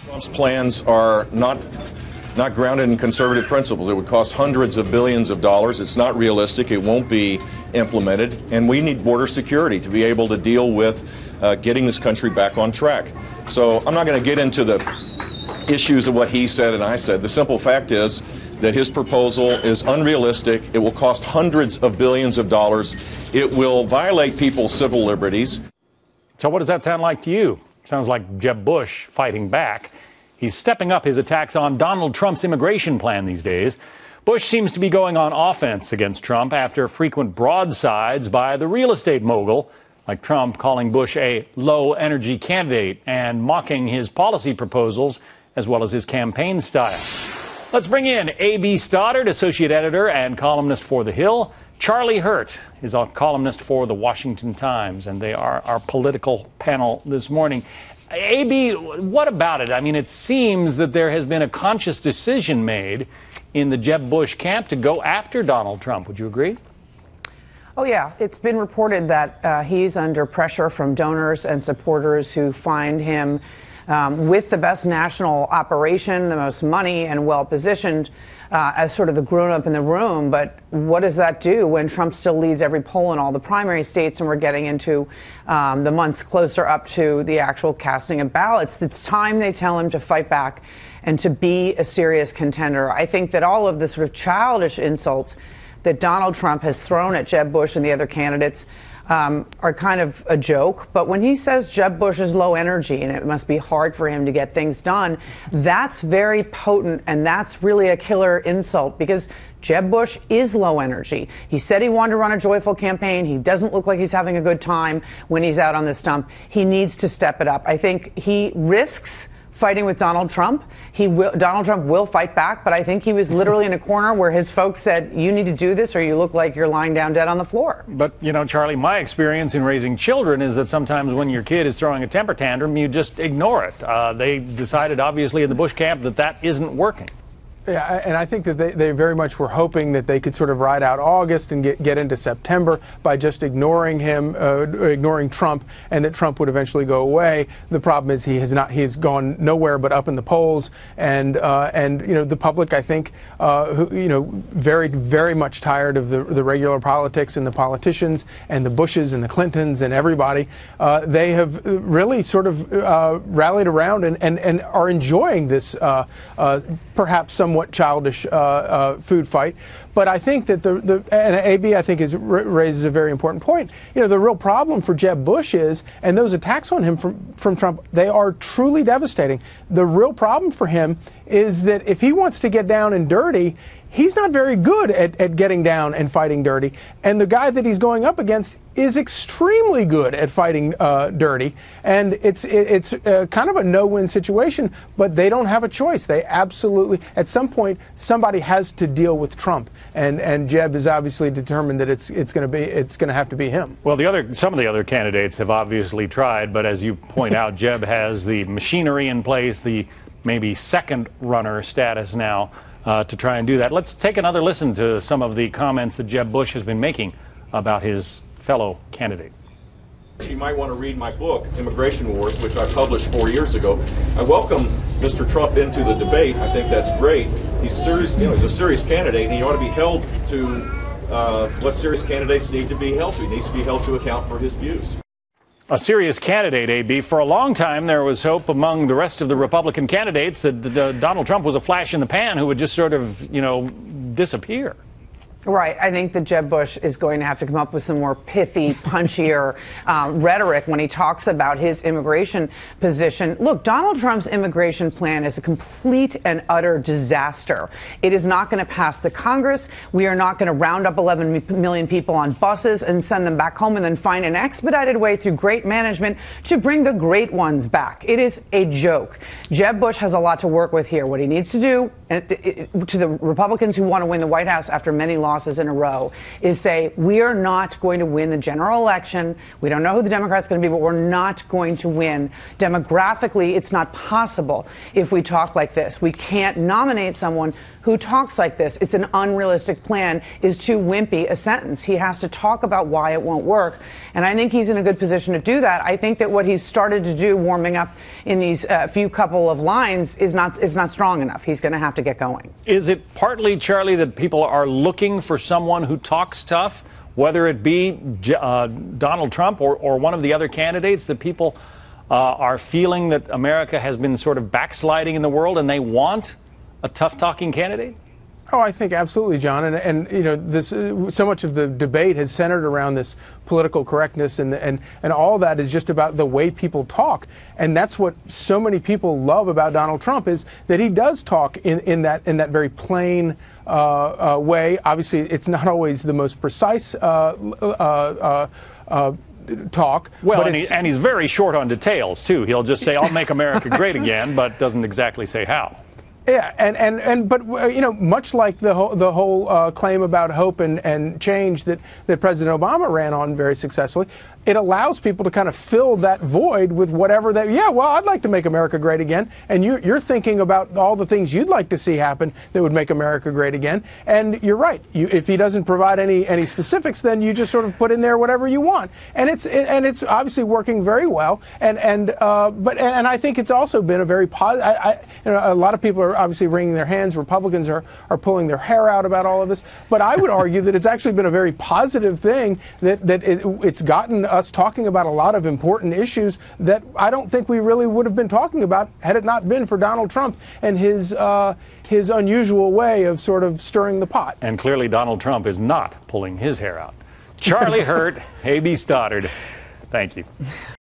Trump's plans are not grounded in conservative principles. It would cost hundreds of billions of dollars. It's not realistic. It won't be implemented. And we need border security to be able to deal with getting this country back on track. So I'm not going to get into the issues of what he said and I said. The simple fact is that his proposal is unrealistic. It will cost hundreds of billions of dollars. It will violate people's civil liberties. So what does that sound like to you? Sounds like Jeb Bush fighting back. He's stepping up his attacks on Donald Trump's immigration plan these days. Bush seems to be going on offense against Trump after frequent broadsides by the real estate mogul, like Trump calling Bush a low-energy candidate and mocking his policy proposals as well as his campaign style. Let's bring in A.B. Stoddard, associate editor and columnist for The Hill. Charlie Hurt is a columnist for The Washington Times, and they are our political panel this morning. A.B., what about it? I mean, it seems that there has been a conscious decision made in the Jeb Bush camp to go after Donald Trump. Would you agree? Oh, yeah. It's been reported that he's under pressure from donors and supporters who find him with the best national operation, the most money, and well-positioned as sort of the grown-up in the room. But what does that do when Trump still leads every poll in all the primary states and we're getting into the months closer up to the actual casting of ballots? It's time they tell him to fight back and to be a serious contender. I think that all of the sort of childish insults that Donald Trump has thrown at Jeb Bush and the other candidates are kind of a joke. But when he says Jeb Bush is low energy and it must be hard for him to get things done, that's very potent, and that's really a killer insult, because Jeb Bush is low energy. He said he wanted to run a joyful campaign. He doesn't look like he's having a good time when he's out on the stump. He needs to step it up. I think he risks fighting with Donald Trump. Donald Trump will fight back, but I think he was literally in a corner where his folks said, you need to do this or you look like you're lying down dead on the floor. But, you know, Charlie, my experience in raising children is that sometimes when your kid is throwing a temper tantrum, you just ignore it. They decided, obviously, in the Bush camp that isn't working. Yeah, and I think that they very much were hoping that they could sort of ride out August and get into September by just ignoring him, ignoring Trump, and that Trump would eventually go away. The problem is he has not. He's gone nowhere but up in the polls, and you know, the public, I think, very, very much tired of the regular politics and the politicians and the Bushes and the Clintons and everybody. They have really sort of rallied around and are enjoying this perhaps somewhat childish food fight. But I think that and AB, I think, raises a very important point. You know, the real problem for Jeb Bush is, and those attacks on him from Trump, they are truly devastating. The real problem for him is that if he wants to get down and dirty, he's not very good at getting down and fighting dirty. And the guy that he's going up against is extremely good at fighting dirty. And it's kind of a no-win situation, but they don't have a choice. They absolutely, at some point, somebody has to deal with Trump. And Jeb is obviously determined that it's going to have to be him. Well, some of the other candidates have obviously tried, but as you point out, Jeb has the machinery in place, the maybe second runner status now to try and do that. Let's take another listen to some of the comments that Jeb Bush has been making about his fellow candidate. You might want to read my book, Immigration Wars, which I published 4 years ago. I welcome Mr. Trump into the debate. I think that's great. He's serious, he's a serious candidate, and he ought to be held to what serious candidates need to be held to. He needs to be held to account for his views. A serious candidate, AB. For a long time, there was hope among the rest of the Republican candidates that Donald Trump was a flash in the pan who would just sort of, disappear. Right. I think that Jeb Bush is going to have to come up with some more pithy, punchier rhetoric when he talks about his immigration position. Look, Donald Trump's immigration plan is a complete and utter disaster. It is not going to pass the Congress. We are not going to round up 11 million people on buses and send them back home and then find an expedited way through great management to bring the great ones back. It is a joke. Jeb Bush has a lot to work with here. What he needs to do, to the Republicans who want to win the White House after many long losses in a row, is say, we are not going to win the general election. We don't know who the Democrat's going to be, but we're not going to win. Demographically, it's not possible if we talk like this. We can't nominate someone who talks like this. It's an unrealistic plan, is too wimpy a sentence. He has to talk about why it won't work. And I think he's in a good position to do that. I think that what he's started to do, warming up in these few couple of lines, is not strong enough. He's going to have to get going. Is it partly, Charlie, that people are looking for someone who talks tough, whether it be Donald Trump or one of the other candidates, that people are feeling that America has been sort of backsliding in the world and they want a tough-talking candidate? Oh, I think absolutely, John. And you know, this so much of the debate has centered around this political correctness, and all that is just about the way people talk. And that's what so many people love about Donald Trump, is that he does talk in that very plain way. Obviously, it's not always the most precise talk. Well, and he's very short on details too. He'll just say, "I'll make America great again," but doesn't exactly say how. Yeah, but you know, much like the whole claim about hope and change that President Obama ran on very successfully, it allows people to kind of fill that void with whatever they. Yeah, well, I'd like to make America great again, and you're thinking about all the things you'd like to see happen that would make America great again. And you're right. If he doesn't provide any specifics, then you just sort of put in there whatever you want, and it's obviously working very well. And I think it's also been a very positive. You know, a lot of people are obviously wringing their hands. Republicans are pulling their hair out about all of this. But I would argue that it's actually been a very positive thing that it's gotten us talking about a lot of important issues that I don't think we really would have been talking about had it not been for Donald Trump and his unusual way of sort of stirring the pot. And clearly Donald Trump is not pulling his hair out. Charlie Hurt, A.B. Stoddard, thank you.